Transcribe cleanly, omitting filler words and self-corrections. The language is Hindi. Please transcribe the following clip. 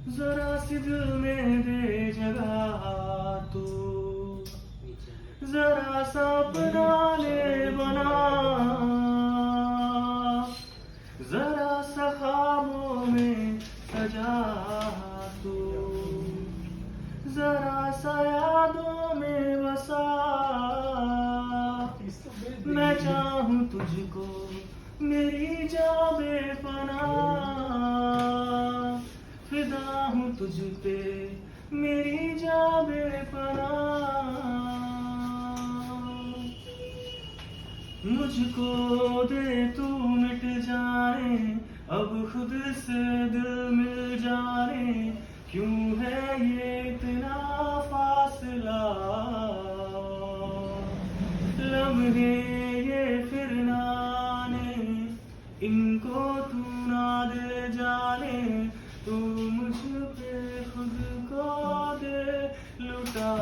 जरा सी दिल में दे जगह तू, जरा सा अपना ले बना, जरा सा ख्वाबों में सजा तू, जरा सा यादों में बसा। मैं चाहूं तुझको मेरी जान बेपनाह, फिदा हूँ तुझ पे मेरी जान बेपनाह। मुझको दे तू मिट जाए, अब खुद से दिल मिल जाए, क्यों है ये इतना फासला। लम्हे ये फिर ना आने, इनको तू ना दे जाने, तू मुझ पे खुद को दे लुटा।